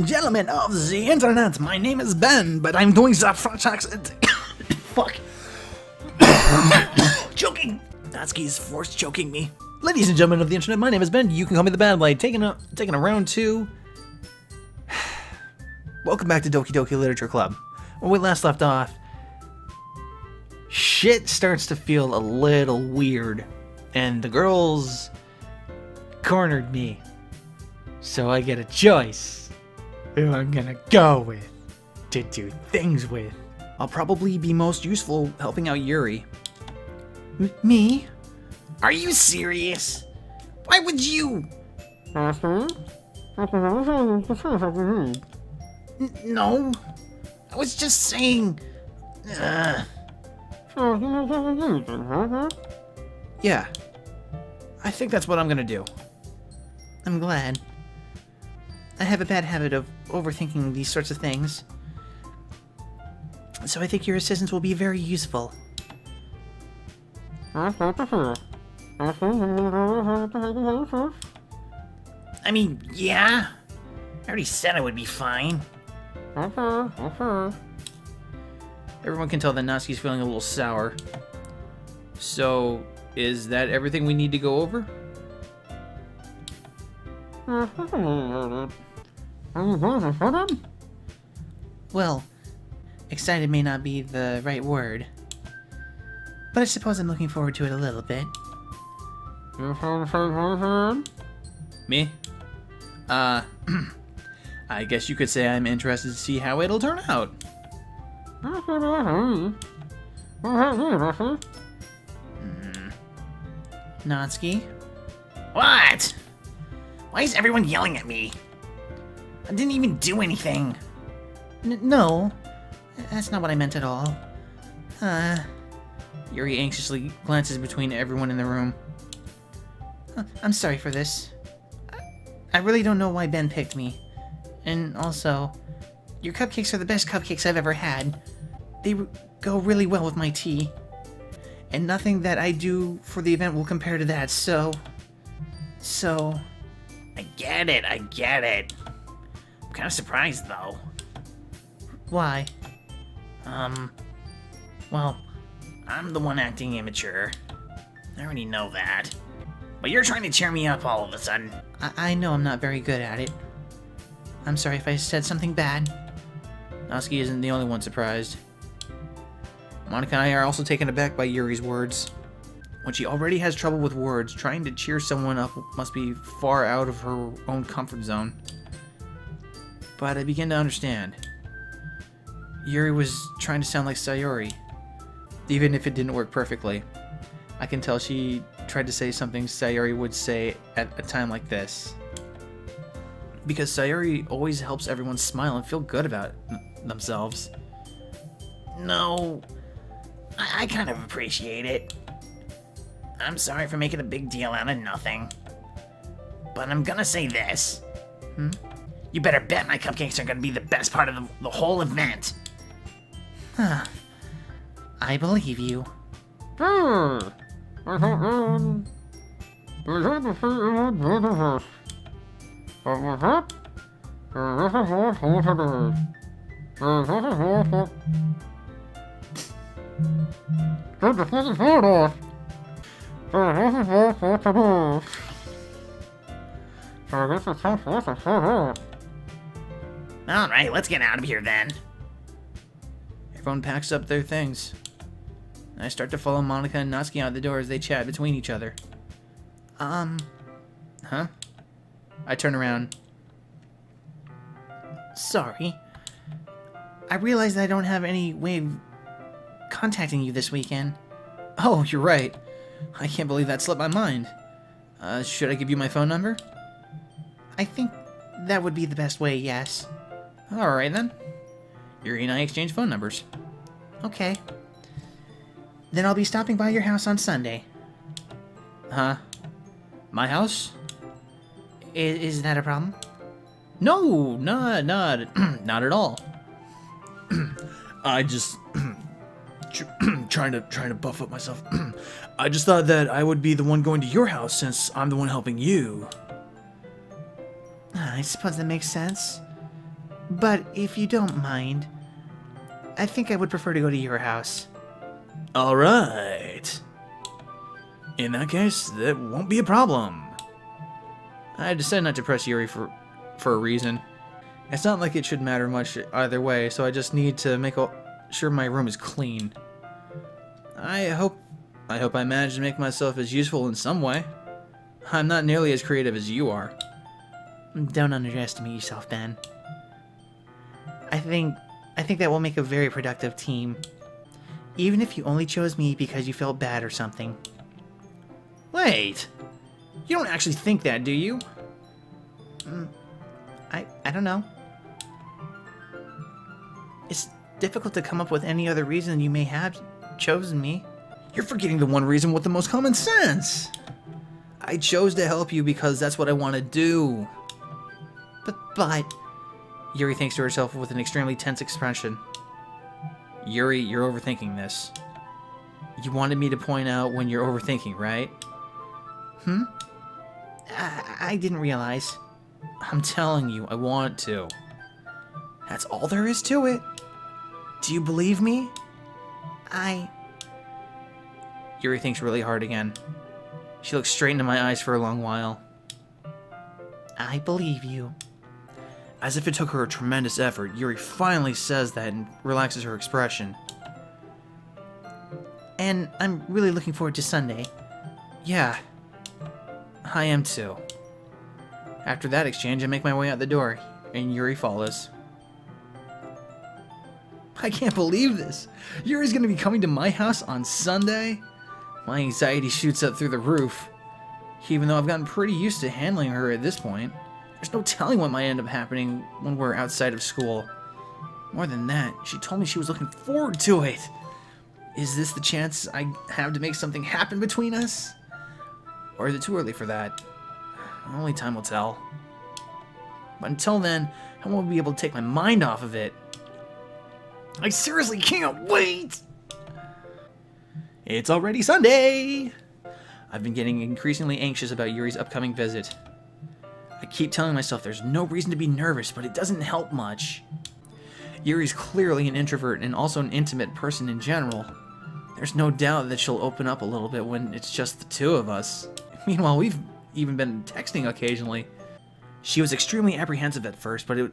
and gentlemen of the internet, my name is Ben, but I'm doing the French accent. Fuck. Choking. Natsuki's force choking me. Ladies and gentlemen of the internet, my name is Ben. You can call me the Bad Blight. Taking a round two. Welcome back to Doki Doki Literature Club. When we last left off, shit starts to feel a little weird, and the girls cornered me. So I get a choice who I'm gonna go with to do things with. I'll probably be most useful helping out Yuri. Me? Are you serious? Why would you? No. I was just saying. Yeah. I think that's what I'm gonna do. I'm glad. I have a bad habit of overthinking these sorts of things. So I think your assistance will be very useful. I mean, yeah. I already said I would be fine. Everyone can tell that Natsuki's feeling a little sour. So, is that everything we need to go over? Well, excited may not be the right word, but I suppose I'm looking forward to it a little bit. Me? I guess you could say I'm interested to see how it'll turn out. Natsuki? What? Why is everyone yelling at me? I didn't even do anything. No, that's not what I meant at all. Yuri anxiously glances between everyone in the room. I'm sorry for this. I really don't know why Ben picked me. And also, your cupcakes are the best cupcakes I've ever had. They go really well with my tea. And nothing that I do for the event will compare to that, so... I get it. I'm kind of surprised, though. Why? Well, I'm the one acting immature. I already know that. But you're trying to cheer me up all of a sudden. I know I'm not very good at it. I'm sorry if I said something bad. Natsuki isn't the only one surprised. Monica and I are also taken aback by Yuri's words. When she already has trouble with words, trying to cheer someone up must be far out of her own comfort zone. But I begin to understand. Yuri was trying to sound like Sayori, even if it didn't work perfectly. I can tell she tried to say something Sayori would say at a time like this. Because Sayori always helps everyone smile and feel good about themselves. No, I kind of appreciate it. I'm sorry for making a big deal out of nothing. But I'm gonna say this. You better bet my cupcakes are gonna be the best part of the whole event. I believe you. Alright, let's get out of here then. Everyone packs up their things. I start to follow Monica and Natsuki out the door as they chat between each other. Huh? I turn around. Sorry. I realize that I don't have any way of contacting you this weekend. Oh, you're right. I can't believe that slipped my mind. Should I give you my phone number? I think that would be the best way, yes. Alright then. Yuri and I exchange phone numbers. Okay. Then I'll be stopping by your house on Sunday. Huh? My house? Is that a problem? No, not at all. I just trying to buff up myself. I just thought that I would be the one going to your house since I'm the one helping you. I suppose that makes sense. But if you don't mind, I think I would prefer to go to your house. Alright. In that case, that won't be a problem. I decided not to press Yuri for a reason. It's not like it should matter much either way, so I just need to make sure my room is clean. I hope I managed to make myself as useful in some way. I'm not nearly as creative as you are. Don't underestimate yourself, Ben. I think that will make a very productive team. Even if you only chose me because you felt bad or something. Wait! You don't actually think that, do you? I don't know. It's difficult to come up with any other reason you may have chosen me. You're forgetting the one reason with the most common sense. I chose to help you because that's what I want to do. But... Yuri thinks to herself with an extremely tense expression. Yuri, you're overthinking this. You wanted me to point out when you're overthinking, right? I didn't realize. I'm telling you, I want to. That's all there is to it. Do you believe me? Yuri thinks really hard again. She looks straight into my eyes for a long while. I believe you. As if it took her a tremendous effort, Yuri finally says that and relaxes her expression. And I'm really looking forward to Sunday. Yeah, I am too. After that exchange, I make my way out the door, and Yuri follows. I can't believe this! Yuri's gonna be coming to my house on Sunday? My anxiety shoots up through the roof. Even though I've gotten pretty used to handling her at this point, there's no telling what might end up happening when we're outside of school. More than that, she told me she was looking forward to it. Is this the chance I have to make something happen between us? Or is it too early for that? Only time will tell. But until then, I won't be able to take my mind off of it. I seriously can't wait! It's already Sunday! I've been getting increasingly anxious about Yuri's upcoming visit. I keep telling myself there's no reason to be nervous, but it doesn't help much. Yuri's clearly an introvert and also an intimate person in general. There's no doubt that she'll open up a little bit when it's just the two of us. Meanwhile, we've even been texting occasionally. She was extremely apprehensive at first, but it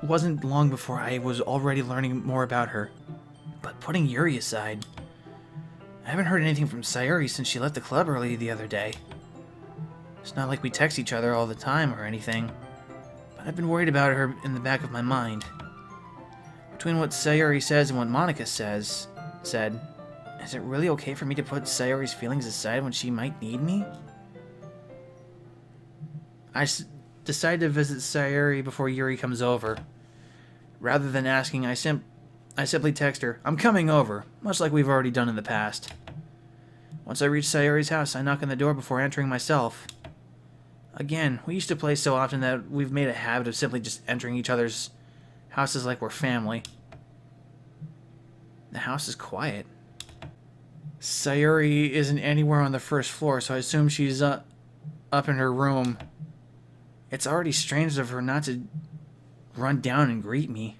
wasn't long before I was already learning more about her. But putting Yuri aside, I haven't heard anything from Sayuri since she left the club early the other day. It's not like we text each other all the time or anything, but I've been worried about her in the back of my mind. Between what Sayuri says and what Monica said, is it really okay for me to put Sayuri's feelings aside when she might need me? I decided to visit Sayuri before Yuri comes over. Rather than asking, I simply text her, "I'm coming over," much like we've already done in the past. Once I reach Sayuri's house, I knock on the door before entering myself. Again, we used to play so often that we've made a habit of simply just entering each other's houses like we're family. The house is quiet. Sayuri isn't anywhere on the first floor, so I assume she's up in her room. It's already strange of her not to run down and greet me.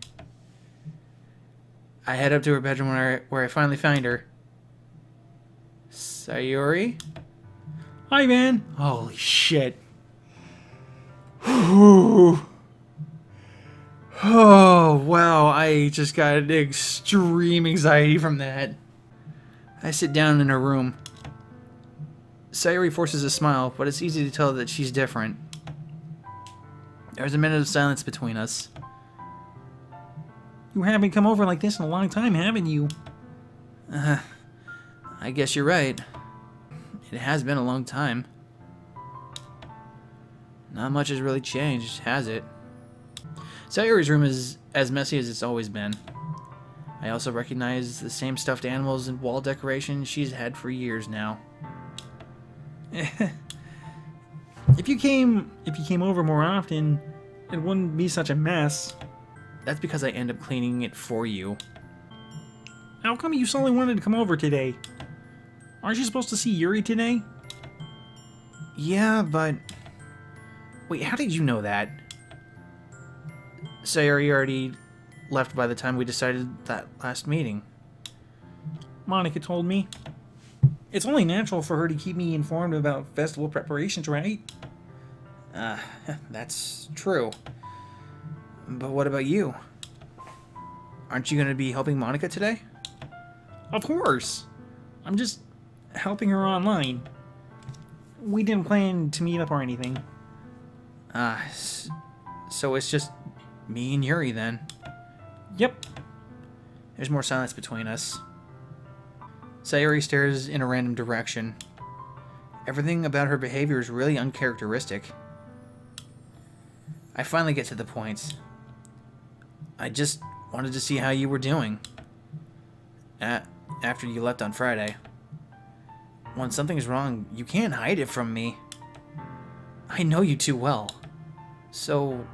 I head up to her bedroom where I finally find her. Sayuri? Hi, man. Holy shit. Oh, wow. I just got extreme anxiety from that. I sit down in her room. Sayuri forces a smile, but it's easy to tell that she's different. There's a minute of silence between us. You haven't come over like this in a long time, haven't you? I guess you're right. It has been a long time. Not much has really changed, has it? Sayuri's room is as messy as it's always been. I also recognize the same stuffed animals and wall decorations she's had for years now. If you came over more often, it wouldn't be such a mess. That's because I end up cleaning it for you. How come you suddenly wanted to come over today? Aren't you supposed to see Yuri today? Yeah, but... Wait, how did you know that? Sayori already left by the time we decided that last meeting. Monica told me. It's only natural for her to keep me informed about festival preparations, right? That's true. But what about you? Aren't you going to be helping Monica today? Of course. I'm just helping her online. We didn't plan to meet up or anything. So it's just me and Yuri then. Yep. There's more silence between us. Sayori stares in a random direction. Everything about her behavior is really uncharacteristic. I finally get to the point. I just wanted to see how you were doing. After you left on Friday. When something's wrong, you can't hide it from me. I know you too well. So...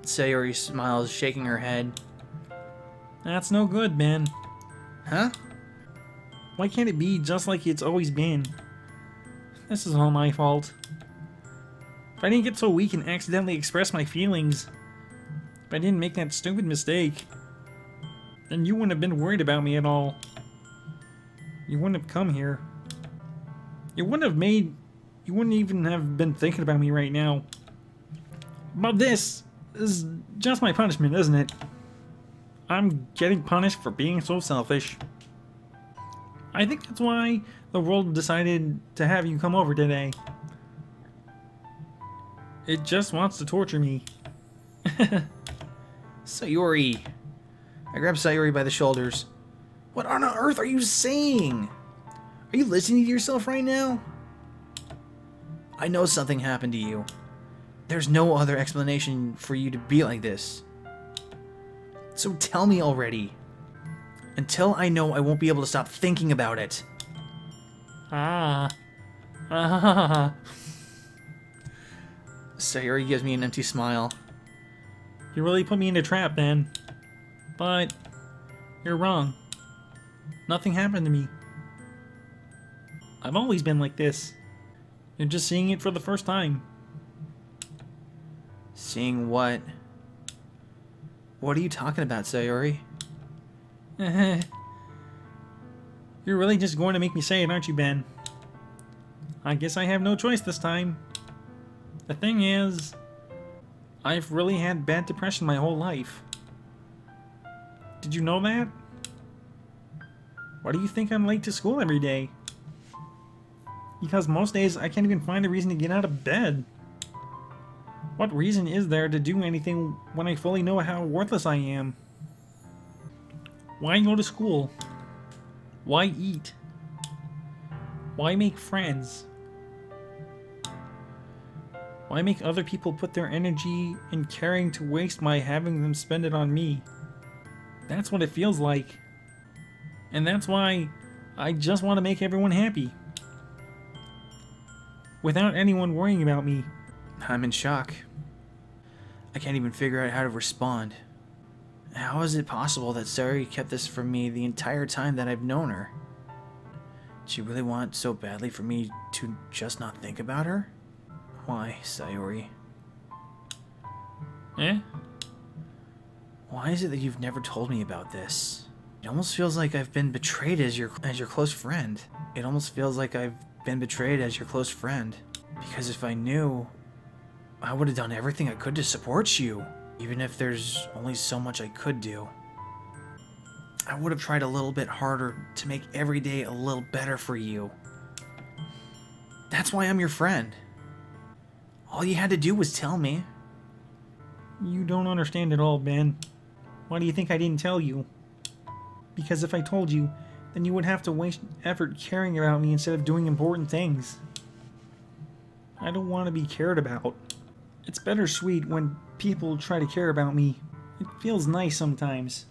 Sayori smiles, shaking her head. That's no good, Ben. Huh? Why can't it be just like it's always been? This is all my fault. If I didn't get so weak and accidentally express my feelings, if I didn't make that stupid mistake, then you wouldn't have been worried about me at all. You wouldn't have come here. You wouldn't even have been thinking about me right now. But this is just my punishment, isn't it? I'm getting punished for being so selfish. I think that's why the world decided to have you come over today. It just wants to torture me. Sayori. I grab Sayori by the shoulders. What on earth are you saying? Are you listening to yourself right now? I know something happened to you. There's no other explanation for you to be like this. So tell me already. Until I know, I won't be able to stop thinking about it. Sayori gives me an empty smile. You really put me in a trap, then. But you're wrong. Nothing happened to me. I've always been like this. You're just seeing it for the first time. Seeing what? What are you talking about, Sayori? You're really just going to make me say it, aren't you, Ben? I guess I have no choice this time. The thing is, I've really had bad depression my whole life. Did you know that? Why do you think I'm late to school every day? Because most days I can't even find a reason to get out of bed. What reason is there to do anything when I fully know how worthless I am? Why go to school? Why eat? Why make friends? Why make other people put their energy and caring to waste by having them spend it on me? That's what it feels like. And that's why I just want to make everyone happy. Without anyone worrying about me. I'm in shock. I can't even figure out how to respond. How is it possible that Sayori kept this from me the entire time that I've known her? Did she really want so badly for me to just not think about her? Why, Sayori? Eh? Why is it that you've never told me about this? It almost feels like I've been betrayed as your close friend. It almost feels like I've been betrayed as your close friend. Because if I knew, I would have done everything I could to support you. Even if there's only so much I could do. I would have tried a little bit harder to make every day a little better for you. That's why I'm your friend. All you had to do was tell me. You don't understand at all, Ben. Why do you think I didn't tell you? Because if I told you, then you would have to waste effort caring about me instead of doing important things. I don't want to be cared about. It's bittersweet when people try to care about me. It feels nice sometimes.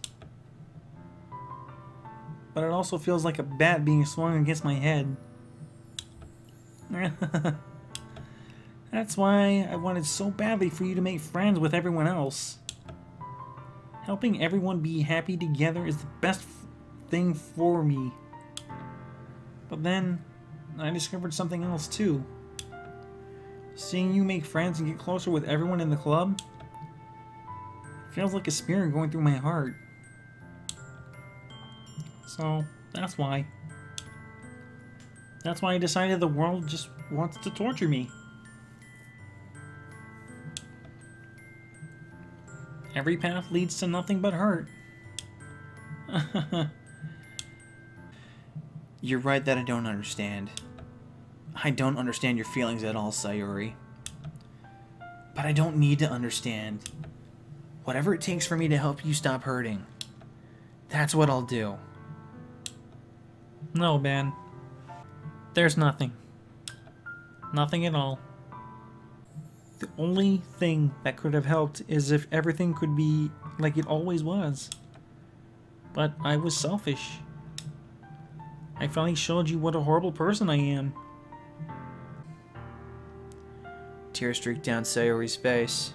But it also feels like a bat being swung against my head. That's why I wanted so badly for you to make friends with everyone else. Helping everyone be happy together is the best thing for me. But then, I discovered something else too. Seeing you make friends and get closer with everyone in the club, Feels like a spear going through my heart. So, that's why. That's why I decided the world just wants to torture me. Every path leads to nothing but hurt. You're right that I don't understand. I don't understand your feelings at all, Sayori. But I don't need to understand. Whatever it takes for me to help you stop hurting, that's what I'll do. No, Ben. There's nothing. Nothing at all. The only thing that could have helped is if everything could be like it always was. But I was selfish. I finally showed you what a horrible person I am. Tears streaked down Sayori's face.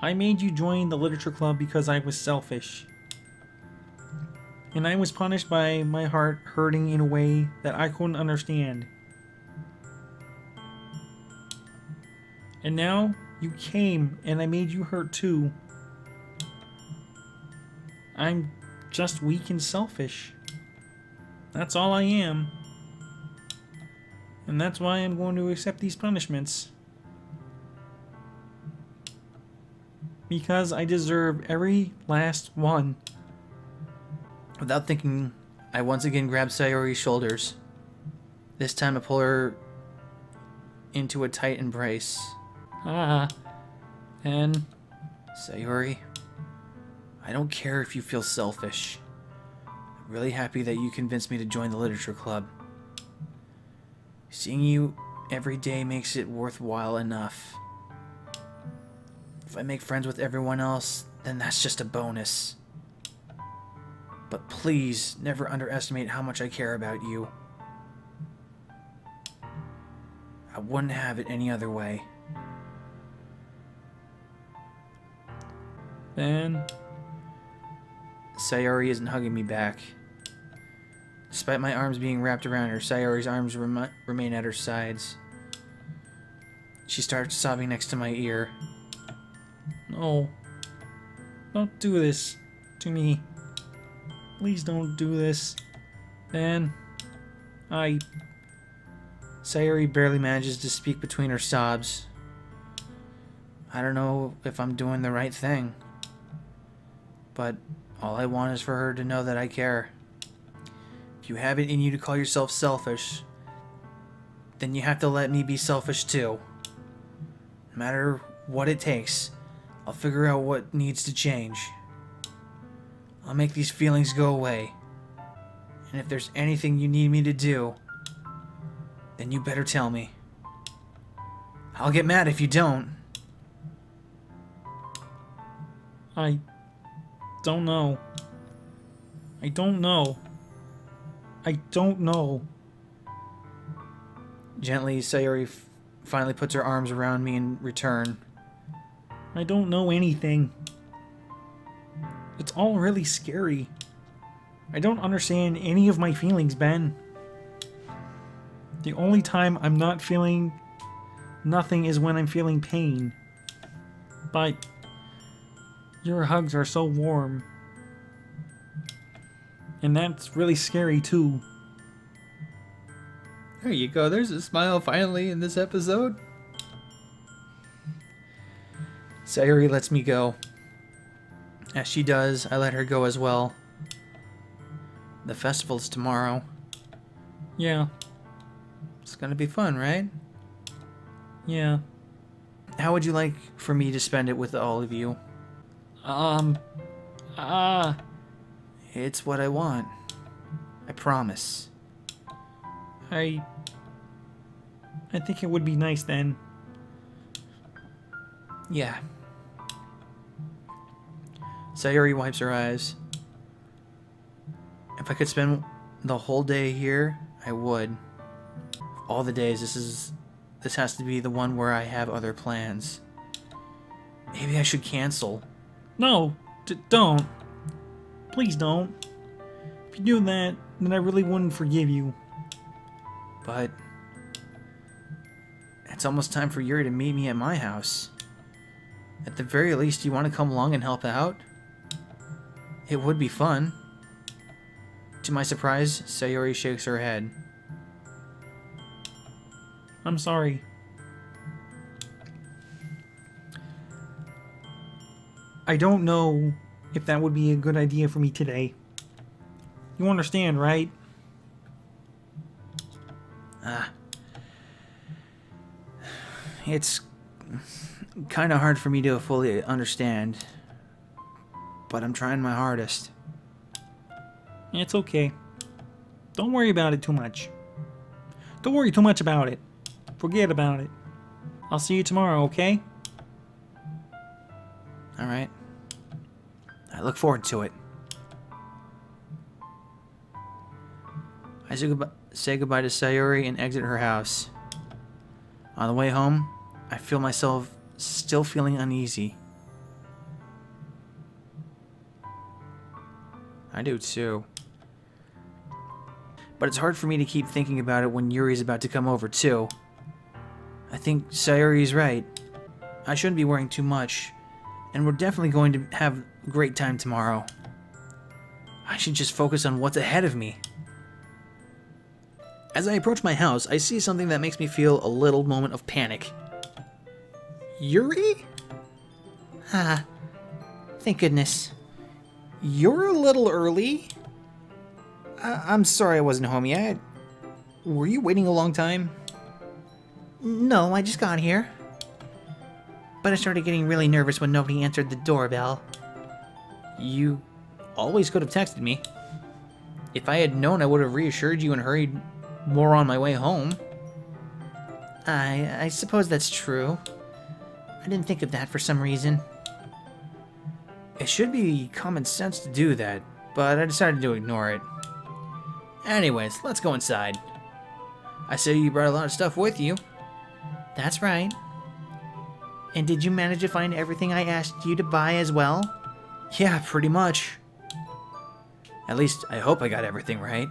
I made you join the literature club because I was selfish. And I was punished by my heart hurting in a way that I couldn't understand. And now you came and I made you hurt too. I'm just weak and selfish. That's all I am. And that's why I'm going to accept these punishments. Because I deserve every last one. Without thinking, I once again grabbed Sayori's shoulders. This time I pull her into a tight embrace. And Sayori, I don't care if you feel selfish. I'm really happy that you convinced me to join the literature club. Seeing you every day makes it worthwhile enough. If I make friends with everyone else, then that's just a bonus. But please, never underestimate how much I care about you. I wouldn't have it any other way. Ben, Sayori isn't hugging me back. Despite my arms being wrapped around her, Sayori's arms remain at her sides. She starts sobbing next to my ear. no. Don't do this to me. Please don't do this. Ben, Sayori barely manages to speak between her sobs. I don't know if I'm doing the right thing. But all I want is for her to know that I care. If you have it in you to call yourself selfish, then you have to let me be selfish too. No matter what it takes, I'll figure out what needs to change. I'll make these feelings go away. And if there's anything you need me to do, then you better tell me. I'll get mad if you don't. I don't know. I don't know. I don't know. Gently, Sayori finally puts her arms around me in return. I don't know anything. It's all really scary. I don't understand any of my feelings, Ben. The only time I'm not feeling nothing is when I'm feeling pain. But your hugs are so warm. And that's really scary too. There you go. There's a smile finally in this episode. Sayori lets me go. As she does, I let her go as well. The festival's tomorrow. Yeah, It's gonna be fun, right? yeah. How would you like for me to spend it with all of you? It's what I want. I promise. I think it would be nice then. Yeah. Sayori wipes her eyes. If I could spend the whole day here, I would. All the days, this has to be the one where I have other plans. Maybe I should cancel. No, don't. Please don't. If you do that, then I really wouldn't forgive you. But it's almost time for Yuri to meet me at my house. At the very least, you want to come along and help out? It would be fun. To my surprise, Sayori shakes her head. I'm sorry. I don't know if that would be a good idea for me today. You understand, right? It's kind of hard for me to fully understand, but I'm trying my hardest. It's okay. Don't worry about it too much. Don't worry too much about it. Forget about it. I'll see you tomorrow, okay? Alright. I look forward to it. I say goodbye to Sayori and exit her house. On the way home, I feel myself still feeling uneasy. I do too. But it's hard for me to keep thinking about it when Yuri's about to come over too. I think Sayori's right. I shouldn't be worrying too much, and we're definitely going to have a great time tomorrow. I should just focus on what's ahead of me. As I approach my house, I see something that makes me feel a little moment of panic. Yuri? Ah, thank goodness. You're a little early. I'm sorry I wasn't home yet. Were you waiting a long time? No, I just got here. But I started getting really nervous when nobody answered the doorbell. You always could have texted me. If I had known, I would have reassured you and hurried more on my way home. I suppose that's true. I didn't think of that for some reason. It should be common sense to do that, but I decided to ignore it. Anyways, let's go inside. I say you brought a lot of stuff with you. That's right. And did you manage to find everything I asked you to buy as well? Yeah, pretty much. At least, I hope I got everything right.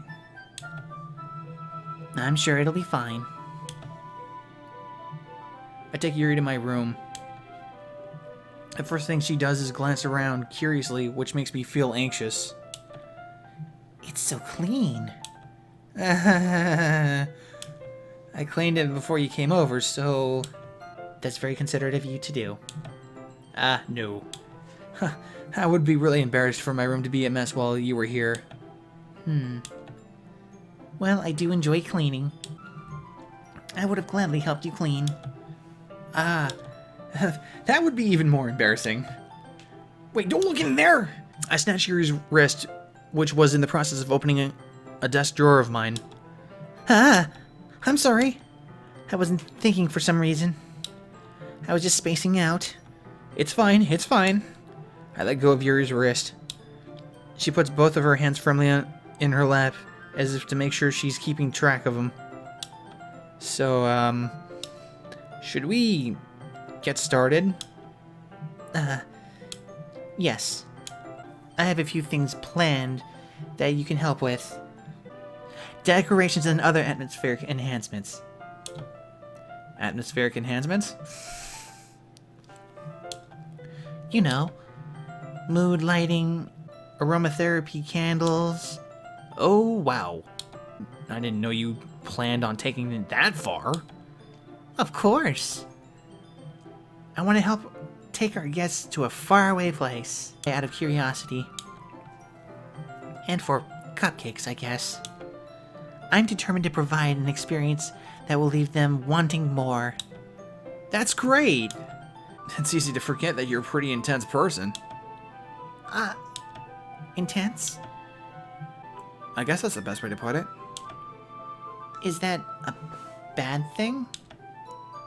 I'm sure it'll be fine. I take Yuri to my room. The first thing she does is glance around curiously, which makes me feel anxious. It's so clean. I cleaned it before you came over, so... That's very considerate of you to do. No. I would be really embarrassed for my room to be a mess while you were here. Well, I do enjoy cleaning. I would have gladly helped you clean. That would be even more embarrassing. Wait, don't look in there! I snatched Yuri's wrist, which was in the process of opening a desk drawer of mine. I'm sorry. I wasn't thinking for some reason. I was just spacing out. It's fine, it's fine. I let go of Yuri's wrist. She puts both of her hands firmly in her lap, as if to make sure she's keeping track of them. So, should we get started? Yes. I have a few things planned that you can help with. Decorations and other atmospheric enhancements. Atmospheric enhancements? You know, mood lighting, aromatherapy candles. Oh, wow. I didn't know you planned on taking it that far. Of course. I want to help take our guests to a faraway place out of curiosity. And for cupcakes, I guess. I'm determined to provide an experience that will leave them wanting more. That's great. It's easy to forget that you're a pretty intense person. Intense? I guess that's the best way to put it. Is that a bad thing?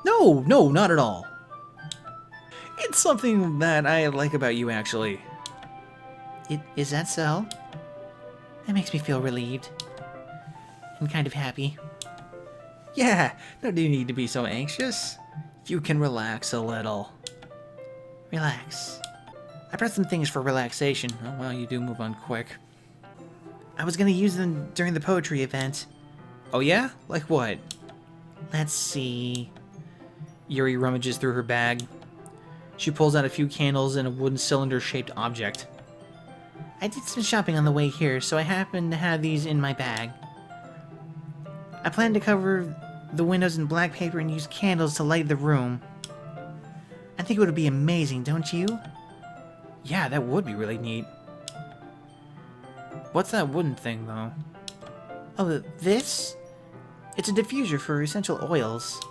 No, not at all. It's something that I like about you, actually. Is that so? That makes me feel relieved. And kind of happy. Yeah, no need to be so anxious. You can relax a little. Relax. I brought some things for relaxation. Oh, well, you do move on quick. I was gonna use them during the poetry event. Oh yeah? Like what? Let's see. Yuri rummages through her bag. She pulls out a few candles and a wooden cylinder-shaped object. I did some shopping on the way here, so I happen to have these in my bag. I plan to cover the windows in black paper and use candles to light the room. I think it would be amazing, don't you? Yeah, that would be really neat. What's that wooden thing, though? Oh, this? It's a diffuser for essential oils.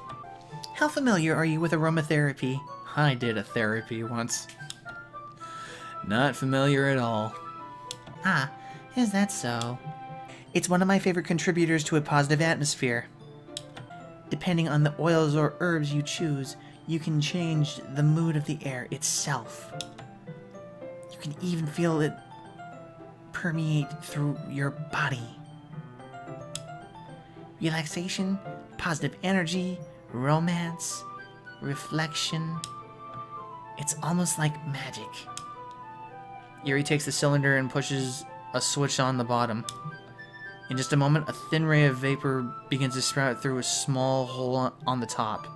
How familiar are you with aromatherapy? I did a therapy once. Not familiar at all. Ah, is that so? It's one of my favorite contributors to a positive atmosphere. Depending on the oils or herbs you choose, you can change the mood of the air itself. You can even feel it permeate through your body. Relaxation, positive energy, romance, reflection. It's almost like magic. Yuri takes the cylinder and pushes a switch on the bottom. In just a moment, a thin ray of vapor begins to sprout through a small hole on the top.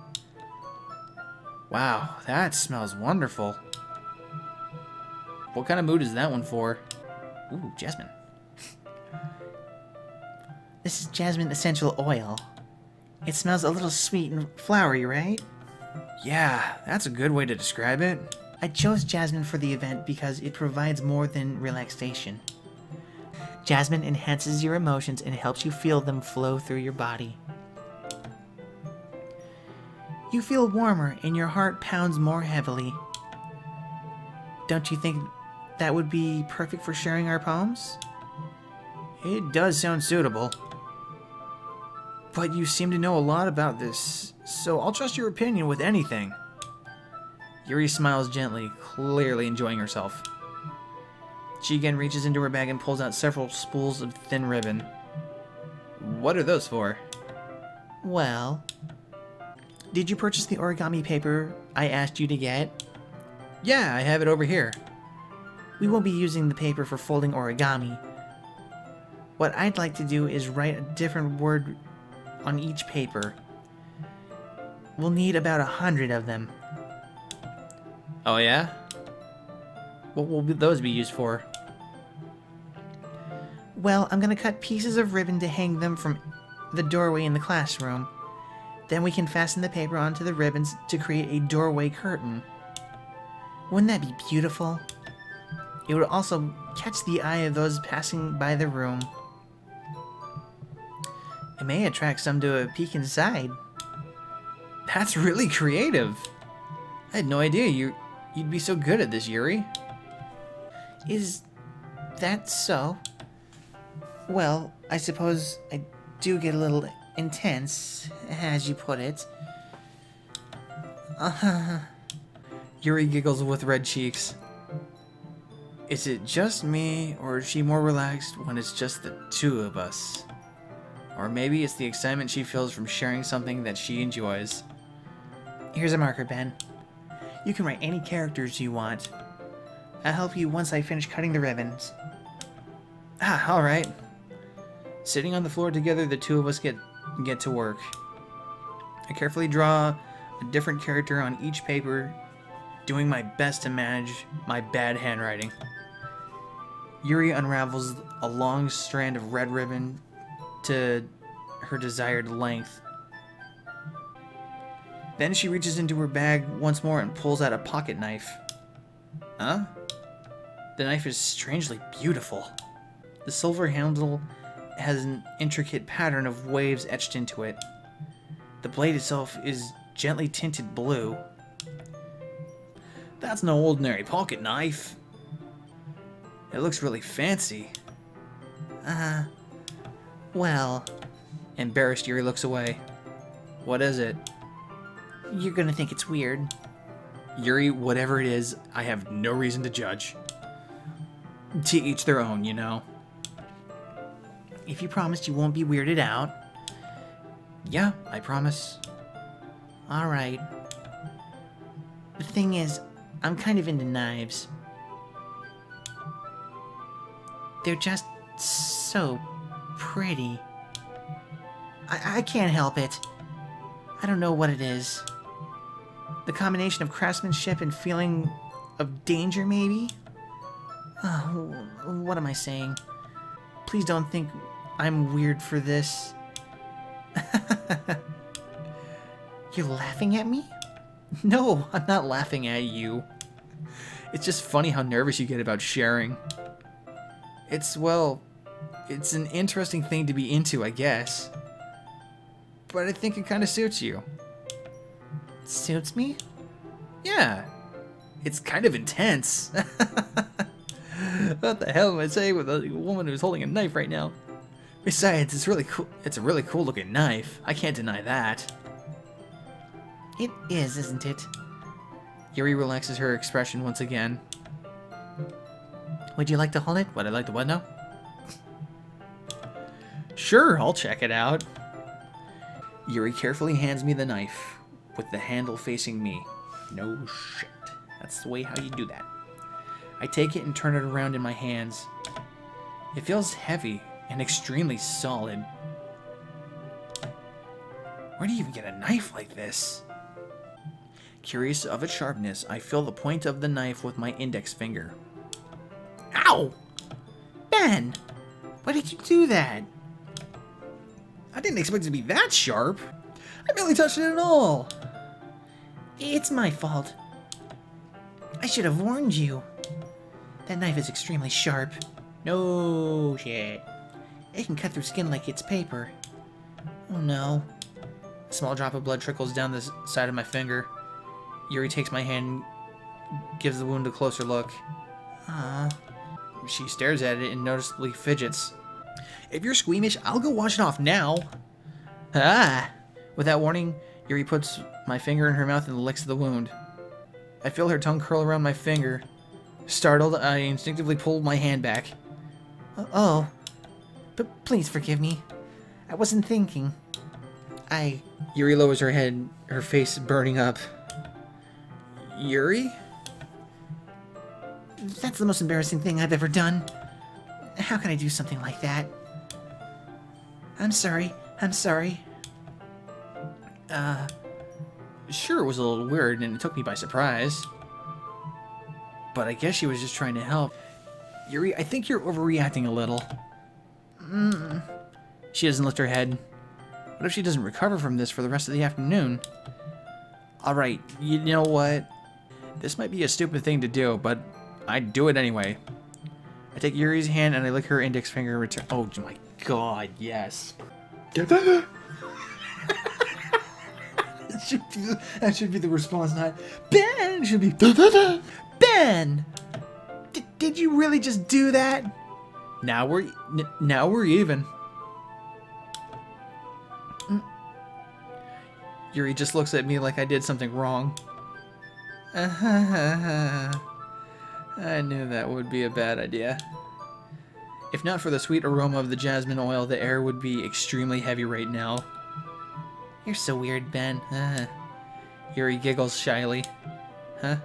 Wow, that smells wonderful. What kind of mood is that one for? Ooh, jasmine. This is jasmine essential oil. It smells a little sweet and flowery, right? Yeah, that's a good way to describe it. I chose jasmine for the event because it provides more than relaxation. Jasmine enhances your emotions and helps you feel them flow through your body. You feel warmer and your heart pounds more heavily. Don't you think that would be perfect for sharing our poems? It does sound suitable. But you seem to know a lot about this, so I'll trust your opinion with anything. Yuri smiles gently, clearly enjoying herself. She again reaches into her bag and pulls out several spools of thin ribbon. What are those for? Well, did you purchase the origami paper I asked you to get? Yeah, I have it over here. We won't be using the paper for folding origami. What I'd like to do is write a different word on each paper. We'll need about 100 of them. Oh yeah? What will those be used for? Well, I'm gonna cut pieces of ribbon to hang them from the doorway in the classroom. Then we can fasten the paper onto the ribbons to create a doorway curtain. Wouldn't that be beautiful? It would also catch the eye of those passing by the room. It may attract some to a peek inside. That's really creative. I had no idea you'd be so good at this, Yuri. Is that so? Well, I suppose I do get a little intense, as you put it. Yuri giggles with red cheeks. Is it just me, or is she more relaxed when it's just the two of us? Or maybe it's the excitement she feels from sharing something that she enjoys. Here's a marker pen. You can write any characters you want. I'll help you once I finish cutting the ribbons. Ah, alright. Sitting on the floor together, the two of us get to work. I carefully draw a different character on each paper, doing my best to manage my bad handwriting. Yuri unravels a long strand of red ribbon to her desired length. Then she reaches into her bag once more and pulls out a pocket knife. Huh? The knife is strangely beautiful. The silver handle has an intricate pattern of waves etched into it. The blade itself is gently tinted blue. That's no ordinary pocket knife. It looks really fancy. Well, Embarrassed, Yuri looks away. What is it? you're gonna think it's weird. Yuri, whatever it is, I have no reason to judge. To each their own, you know. If you promise you won't be weirded out. Yeah, I promise. Alright. The thing is, I'm kind of into knives. They're just so pretty. I can't help it. I don't know what it is. The combination of craftsmanship and feeling of danger, maybe? Oh, what am I saying? Please don't think I'm weird for this. You're laughing at me? No, I'm not laughing at you. It's just funny how nervous you get about sharing. It's an interesting thing to be into, I guess. But I think it kind of suits you. Suits me? Yeah. It's kind of intense. What the hell am I saying with a woman who's holding a knife right now? Besides, it's really cool. It's a really cool looking knife. I can't deny that. It is, isn't it? Yuri relaxes her expression once again. Would you like to hold it? Would I like to what now? Sure, I'll check it out. Yuri carefully hands me the knife, with the handle facing me. No shit. That's the way how you do that. I take it and turn it around in my hands. It feels heavy and extremely solid. Where do you even get a knife like this? Curious of its sharpness, I feel the point of the knife with my index finger. Ow! Ben! Why did you do that? I didn't expect it to be that sharp. I barely touched it at all. It's my fault. I should have warned you. That knife is extremely sharp. No shit. It can cut through skin like it's paper. Oh no. A small drop of blood trickles down the side of my finger. Yuri takes my hand and gives the wound a closer look. She stares at it and noticeably fidgets. If you're squeamish, I'll go wash it off now. Ah! Without warning, Yuri puts my finger in her mouth and licks the wound. I feel her tongue curl around my finger. Startled, I instinctively pull my hand back. Oh. But please forgive me. I wasn't thinking. Yuri lowers her head, her face burning up. Yuri? That's the most embarrassing thing I've ever done. How can I do something like that? I'm sorry. Sure, it was a little weird and it took me by surprise. But I guess she was just trying to help. Yuri, I think you're overreacting a little. She doesn't lift her head. What if she doesn't recover from this for the rest of the afternoon? Alright, you know what? This might be a stupid thing to do, but I'd do it anyway. I take Yuri's hand and I lick her index finger in return. Oh my god, yes. That should be the response, not Ben! It should be Ben! Did you really just do that? Now we're even. Yuri just looks at me like I did something wrong. I knew that would be a bad idea. If not for the sweet aroma of the jasmine oil, the air would be extremely heavy right now. You're so weird, Ben. Yuri giggles shyly. Huh?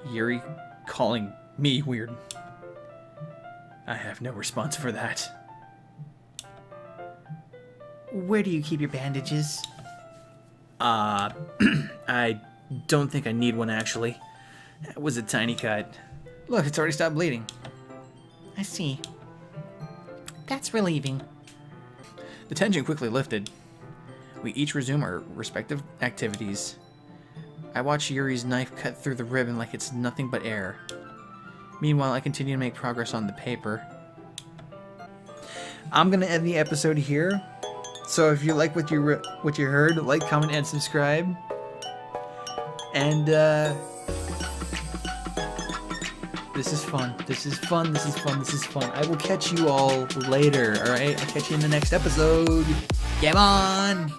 Yuri calling me weird. I have no response for that. Where do you keep your bandages? I don't think I need one, actually. That was a tiny cut. Look, it's already stopped bleeding. I see. That's relieving. The tension quickly lifted. We each resume our respective activities. I watch Yuri's knife cut through the ribbon like it's nothing but air. Meanwhile, I continue to make progress on the paper. I'm gonna end the episode here. So if you like what you heard, like, comment, and subscribe. And this is fun. This is fun. I will catch you all later. All right, I'll catch you in the next episode. Game on!